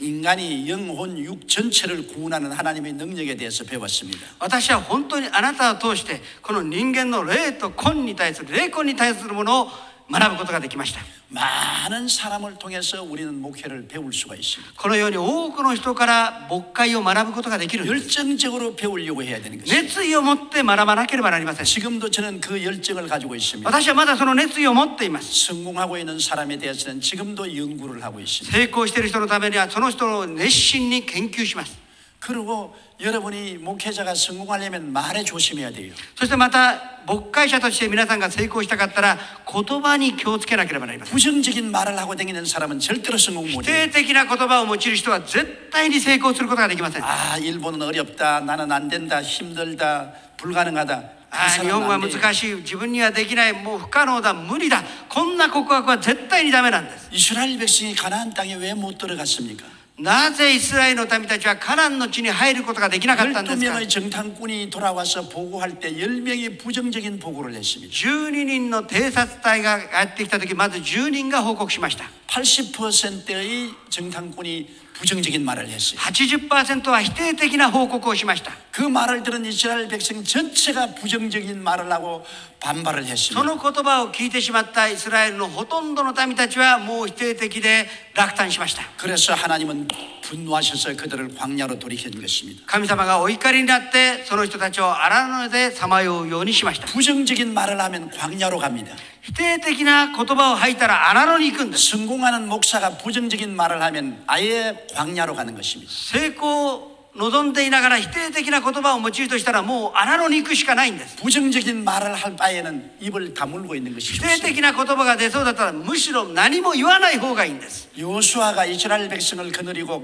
S1: 인간이 영혼 육 전체를 구원하는 하나님의 능력에 대해서 배웠습니다.
S2: 私は本当にあなたを通してこの人間の霊と魂に対する霊魂に対するものを学ぶことができました。
S1: 많은 사람을 통해서 우리는 목회를 배울 수가 있습니다.
S2: このように多くの人から牧会を学ぶことができるんです。
S1: 열정적으로 배우려고 해야 되는 것입니다.
S2: 熱意を持って学ばなければなりません。
S1: 지금도 저는 그 열정을 가지고 있습니다.
S2: 私はまだその熱意を持っています。
S1: 성공하고 있는 사람에 대해서는 지금도 연구를 하고 있습니다.
S2: 成功している人のためにはその人を熱心に研究します。
S1: 그리고 여러분이 목회자가 성공하려면 말에 조심해야 돼요.
S2: そしてまた牧会者として皆さんが成功したかったら言葉に気をつけなければなりません。
S1: 부정적인 말을 하고 다니는 사람은 절대로 성공
S2: 否
S1: 못해요.
S2: 定的な言葉を用いる人は絶対に成功することができません。
S1: 아, 일본은 어렵다. 나는 안 된다. 힘들다. 불가능하다. 그
S2: 日本
S1: 사람은
S2: 語は
S1: 안 돼요.
S2: 難しい、自分にはできない、もう不可能だ、無理だ、こんな告白は絶対にダメなんです。
S1: 이스라엘 백성이 가나안 땅에 왜 못 들어갔습니까?
S2: なぜイスラエルの民たちはカナンの地に入ることができなかったんですか。
S1: 12명의 정탐꾼이 돌아와서 보고할 때 10명이 부정적인 보고를 했습니다.
S2: 12人の偵察隊がやってきた時、まず10人が報告しました。
S1: 80%의 정탐꾼이 부정적인 말을 했어요.
S2: 80% は否定的な報告をしました。
S1: 그 말을 들은 이스라엘 백성 전체가 부정적인 말을 하고 반발을
S2: そ
S1: 했습니다.
S2: の言葉を聞いてしまったイスラエルのほとんどの民たちはもう否定的で落胆しました。
S1: 그래서 하나님은 분노하셔서 그들을 광야로 돌이킨 것입니다.
S2: 神様がお怒りになってその人たちを荒野でさまようようにしました。
S1: 부정적인 말을 하면 광야로 갑니다.
S2: 否定的な言葉を吐いたら荒野に行くんです。
S1: 성공하는 목사가 부정적인 말을 하면 아예 광야로 가는 것입니다.
S2: 成功を望んでいながら否定的な言葉を用いるとしたらもう荒野に行くしかないんです。
S1: 부정적인 말을 할 바에는 입을 다물고 있는 것이
S2: 否定
S1: 좋습니다.
S2: 的な言葉が出そうだったらむしろ何も言わない方がいいんです。
S1: 요수아가 이스라엘 백성을 거느리고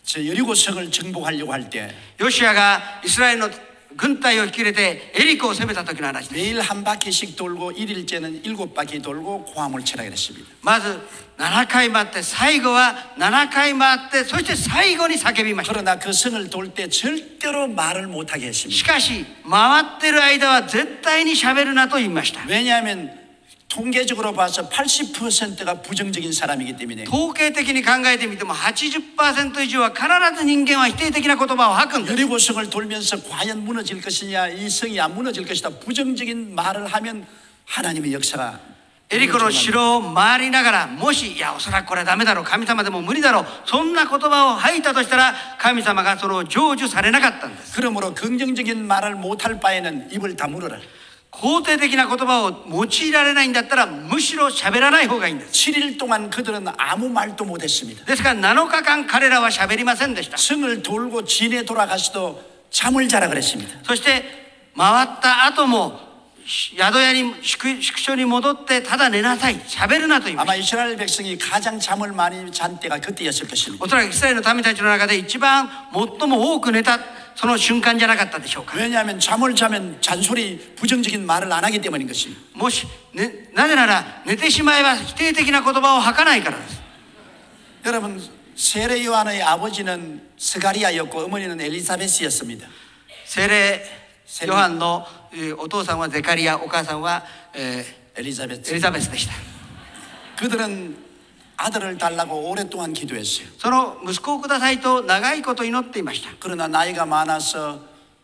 S1: 저 여리고성을 정복하려고 할 때
S2: ヨシュアがイスラエルの軍隊を率いてエリコを攻めた時の話です。
S1: 매일 한 바퀴씩 돌고 1일째는 7바퀴 돌고 고함을 치라 그랬습니다.
S2: まず7回回って最後は7回回ってそして最後に叫びました。
S1: 그러나 그 성을 돌 때 절대로 말을 못하게
S2: し
S1: 했습니다.
S2: かし回ってる間は絶対に喋るなと言いました。
S1: 왜냐하면 통계적으로 봐서 80%가 부정적인 사람이기 때문에
S2: 統計的に考えてみても 80% 以上は必ず人間は否定的な言葉を吐くんです。
S1: 여리고성을 돌면서 과연 무너질 것이냐 이 성이 안 무너질 것이다 부정적인 말을 하면 하나님의 역사가
S2: エリコの城を回りながらもしいやおそらくこれはダメだろう神様でも無理だろうそんな言葉を吐いたとしたら神様がそれを成就されなかったんです。
S1: 그러므로 긍정적인 말을 못할 바에는 입을 다물어라.
S2: 肯定的な言葉を用いられないんだったらむしろ喋らない方がいいんです。
S1: 7일 동안 그들은 아무 말도 못했습니다.
S2: ですから7日間彼らは喋りませんでした。
S1: 성을 돌고 진에 돌아가서도 잠을 자라 그랬습니다.
S2: そして回った後も宿屋に宿所に戻ってただ寝なさい喋るなと言いました。
S1: 아마 이스라엘 백성이 가장 잠을 많이 잔 때가 그때였을 것입니다.
S2: おそらくイスラエルの民たちの中で一番最も多く寝たその瞬間じゃなかったでしょうか。
S1: 왜냐하면 잠을 자면 잔소리 부정적인 말을 안 하기 때문인 것입니다.
S2: もし、ね、なぜなら寝てしまえば否定的な言葉を吐かないからです。
S1: 여러분 세례 요한의 아버지는 스가리아였고 어머니는 엘리사벳이었습니다.
S2: 聖霊ヨハンのお父さんはゼカリアお母さんは、エリザベスでした。
S1: 그들은 아들을 달라고 오랫동안 기도했어요.
S2: その息子をくださいと長いこと祈っていました。
S1: 그러나 나이가 많아서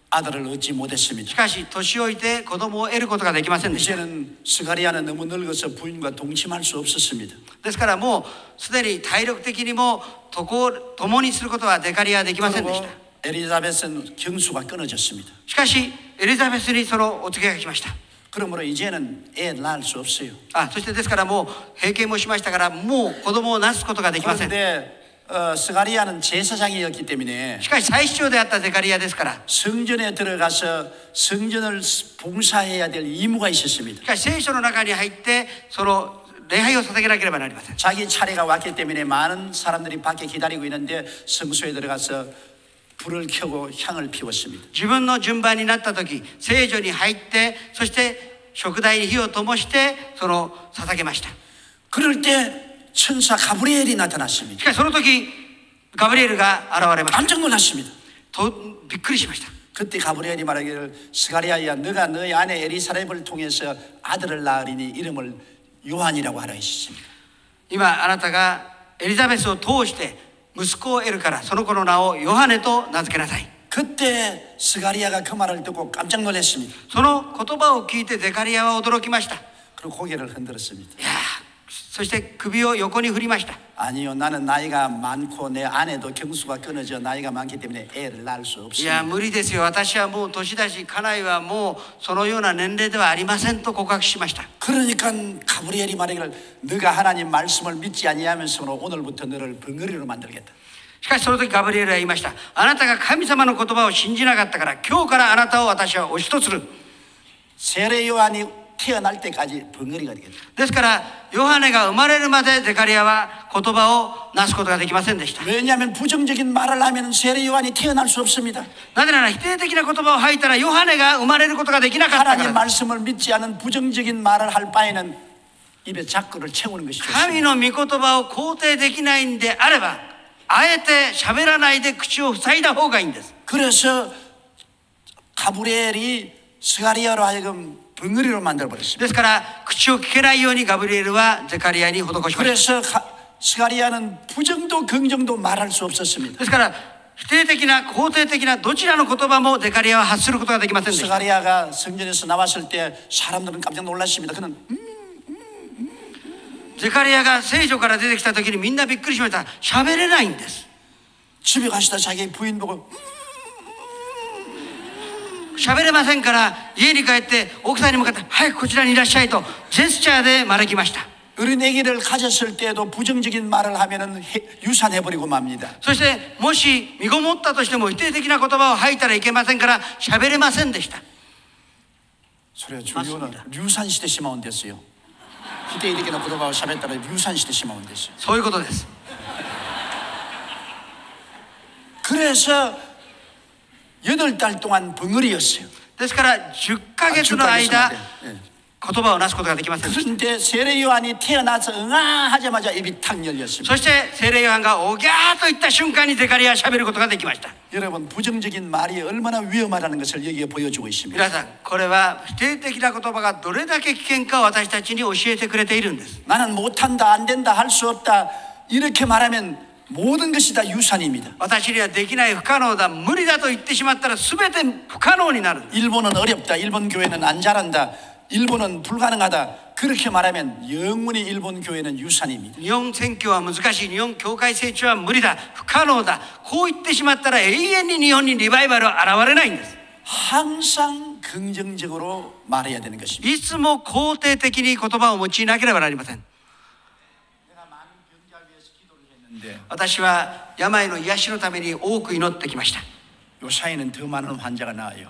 S1: 아들을 얻지 못했습니다.
S2: しかし年老いて子供を得ることができませんでした。
S1: 이제는 스가리아는 너무 늙어서 부인과 동침할 수 없었습니다.
S2: ですからもうすでに体力的にも共にすることはゼカリアはできませんでした。
S1: 엘리자벳은 경수가 끊어졌습니다.
S2: しかしエリザベスにそのお告げが来ました。
S1: 그러므로 이제는 애 낳을 수 없어요.
S2: そしてですからもう閉経もしましたからもう子供をなすことができません。
S1: 그런데 스가리아는 제사장이었기 때문에
S2: しかし祭司長であったゼカリアですから
S1: 성전에 들어가서 성전을 봉사해야 될 의무가 있었습니다.
S2: しかし聖書の中に入ってその礼拝を捧げなければなりません。
S1: 자기 차례가 왔기 때문에 많은 사람들이 밖에 기다리고 있는데 성소에 들어가서 불을 켜고 향을 피웠습니다.
S2: 自分の順番になった時聖女に入ってそして食台に火を灯してその捧げました。
S1: 그럴 때 천사 가브리엘이 나타났습니다.
S2: しかしその時ガブリエルが現れました。
S1: 깜짝 놀랐습니다.
S2: びっくりしました。
S1: 그때 가브리엘이 말하기를 스가리아야 너가 너희 아내 엘리사벳을 통해서 아들을 낳으리니 이름을 요한이라고 하라 했습니다.
S2: 今あなたがエリザベスを通して息子を得るからその子の名をヨハネと名付けなさい。
S1: 그때 스가리아가 그 말을 듣고 깜짝 놀랐습니다.
S2: その言葉を聞いてゼカリアは驚きました。
S1: 그리고 고개를 흔들었습니다.
S2: いやそして首を横に振りました。
S1: 아니요, 나는 나이가 많고 내 아내도 경수가 끊어져 나이가 많기 때문에 애를 낳을 수
S2: いや
S1: 없습니다.
S2: 無理ですよ私はもう年だし家内はもうそのような年齢ではありませんと告白しました。
S1: 그러니까 가브리엘이 말하기를 너가 하나님 말씀을 믿지 아니하면서 오늘부터 너를 벙어리로 만들겠다.
S2: しかしその時ガブリエルは言いました。あなたが神様の言葉を信じなかったから今日からあなたを私はおしとする。
S1: 세례 요한이 태어날 때까지 벙어리가 되겠다.
S2: ですからヨハネが生まれるまでゼカリアは言葉をなすことができませんでした。
S1: 왜냐하면 부정적인 말을 하면 세례 요한이 태어날 수 없습니다.
S2: なぜなら否定的な言葉を吐いたらヨハネが生まれることができなかったか
S1: 하나님
S2: ら。
S1: 말씀을 믿지 않은 부정적인 말을 할 바에는 입에 자꾸를 채우는 것이
S2: 神
S1: 좋습니다.
S2: の御言葉を肯定できないんであればあえて喋らないで口を塞いだ方がいいんです。
S1: 그래서 가브리엘이 스가리아로 하여금 벙어리로 만들어버렸습니다.
S2: ですから口を聞けないようにガブリエルはゼカリアに施しました。
S1: 그래서 스가리아는 부정도 긍정도 말할 수 없었습니다.
S2: ですから否定的な肯定的などちらの言葉もゼカリアは発することができませんでした。
S1: 스가리아가 성전에서 나왔을 때 사람들은 깜짝 놀랐습니다. 그는
S2: ゼカリアが聖女から出てきた時にみんなびっくりしました。喋れないんです。
S1: 집에 가시다 자기 부인 보고
S2: 喋れませんから家に帰って奥さんに向かって早くこちらにいらっしゃいとジェスチャーで招きました。
S1: 어린 아기를 가졌을 때도 부정적인 말을 하면은 유산해버리고 맙니다.
S2: そしてもし身ごもったとしても否定的な言葉を吐いたらいけませんから喋れませんでした。
S1: 소리가 주요는 유산시대 심하온 됐어요. 희대이렇게 고도가고 샤베따라 유산시대 심하온 됐어요.
S2: そういうことです。
S1: 그래서 8달 동안 벙어리였어요.
S2: ですから10ヶ月の間
S1: 예.
S2: 言葉をなすことができませんでした。
S1: 그런데 세례 요한이 태어나서 응아하자마자 입이 탁 열렸습니다.
S2: そして聖霊ヨハンがおぎゃーと言った瞬間にデカリは喋ることができました。
S1: 여러분 부정적인 말이 얼마나 위험하다는 것을 여기에 보여주고 있습니다.
S2: 皆さんこれは否定的な言葉がどれだけ危険かを私たちに教えてくれているんです。
S1: 나는 못한다, 안 된다, 할 수 없다 이렇게 말하면 모든 것이 다 유산입니다.
S2: 私にはできない、不可能だ、無理だと言ってしまったら全て不可能になる。
S1: 일본은 어렵다, 일본 교회는 안 잘한다, 일본은 불가능하다 그렇게 말하면 영원히 일본 교회는 유산입니다.
S2: 日本選挙は難しい、日本教会成長は無理だ、不可能だ、こう言ってしまったら永遠に日本にリバイバルは現れないんです。
S1: 항상 긍정적으로 말해야 되는 것입니다.
S2: いつも肯定的に言葉を用いなければなりません。 私は病の癒しのために多く祈ってきました。
S1: 요사이는 더 많은 환자가 나와요.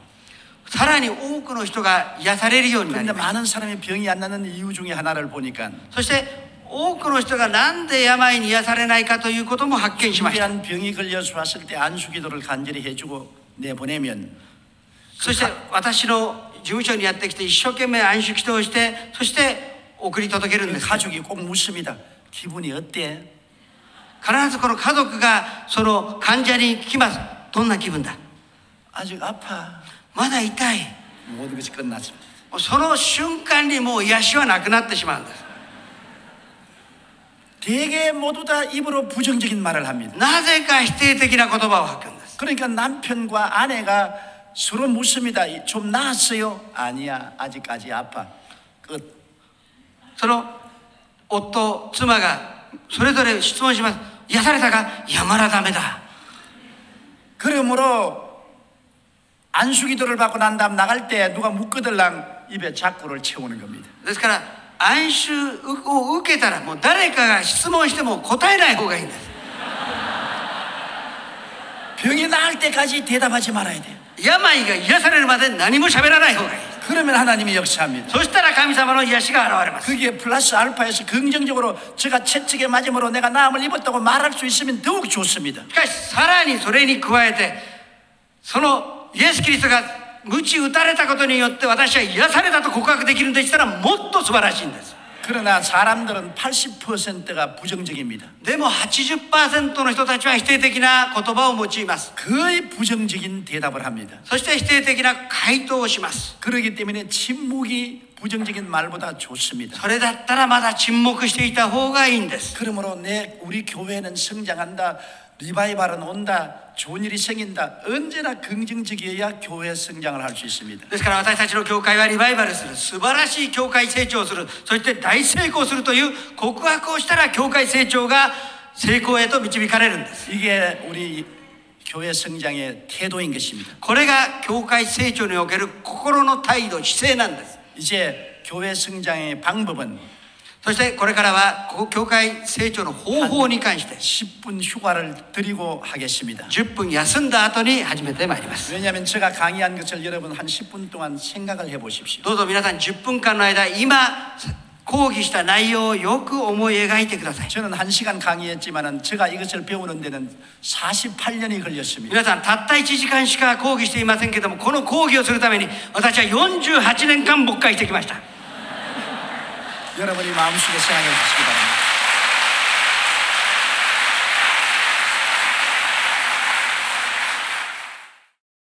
S2: さらに多くの人が癒されるようになり
S1: 그런데
S2: ました。
S1: 많은 사람이 병이 안 나는 이유 중에 하나를 보니까
S2: そして多くの人がなんで病に癒されないかということも発見しました。
S1: 위대한 병이 걸려서 왔을 때 안수기도를 간절히 해주고 내보내면
S2: そして私の事務所にやってきて一生懸命安息祈祷をして、そして送り届けるん
S1: 그
S2: です。
S1: 가족이 꼭 묻습니다. 기분이 어때?
S2: 必ずこの家族がその患者に聞きます。どんな気分だ？
S1: 아직 아파.
S2: まだ痛い。
S1: 모든 것이 끝났습니다.
S2: その瞬間にもう癒しはなくなってしまうんです。
S1: 대개 모두 다 입으로 부정적인 말을 합니다.
S2: なぜか否定的な言葉を吐くんです。
S1: 그러니까 남편과 아내가 서로 묻습니다. 좀 나았어요? 아니야, 아직까지 아파. 끝.
S2: その夫、妻がそれぞれ質問します。癒されたか？いや、まだダメだ。
S1: 그러므로 안수기도를 받고 난 다음 나갈 때 누가 묻거들랑 입에 자꾸를 채우는 겁니다.
S2: ですから安息を受けたらもう誰かが質問しても答えない方がいいんです。
S1: 병이 나을 때까지 대답하지 말아야 돼요.
S2: 病が癒されるまで何も喋らない方がいい。
S1: 그러면 하나님이 역사합니다.
S2: そしたら神様の癒しが現れます。
S1: 그게 플러스 알파에서 긍정적으로 제가 채찍에 맞음으로 내가 나음을 입었다고 말할 수 있으면 더욱 좋습니다.
S2: しかしさらにそれに加えて、そのイエス・キリストが鞭打たれたことによって私は癒されたと告白できるんでしたらもっと素晴らしいんです。
S1: 그러나 사람들은 80%가 부정적입니다.
S2: でも 80% の人たちは否定的な言葉を用います。
S1: 거의 부정적인 대답을 합니다.
S2: そして否定的な回答をします。
S1: 그렇기 때문에 침묵이 부정적인 말보다 좋습니다.
S2: それだったらまだ沈黙していた方がいいんです。
S1: 그러므로 우리 교회는 성장한다. 리바이벌은 온다. 좋은 일이 생긴다. 언제나 긍정적이어야 교회 성장을 할 수 있습니다.
S2: ですから私たちの教会はリバイバルする、素晴らしい教会成長する、そして大成功するという告白をしたら教会成長が成功へと導かれるんです。
S1: 이게 우리 교회 성장의 태도인 것입니다.
S2: これが教会成長における心の態度、姿勢なんです。
S1: 이제 교회 성장의 방법은
S2: そしてこれからは教会成長の方法に関して
S1: 10분 휴가를 드리고 하겠습니다.
S2: 10分休んだ後に始めてまいります。
S1: 왜냐하면 제가 강의한 것을 여러분 한 10분 동안 생각을 해보십시오.
S2: どうぞ皆さん10分間の間、今講義した内容をよく思い描いてください。
S1: 저는 1시간 강의했지만은 제가 이것을 배우는 데는 48년이 걸렸습니다.
S2: 皆さんたった1時間しか講義していませんけども、この講義をするために私は48年間牧会してきました。
S1: 여러분이 마음속에 생각해 주시기 바랍니다.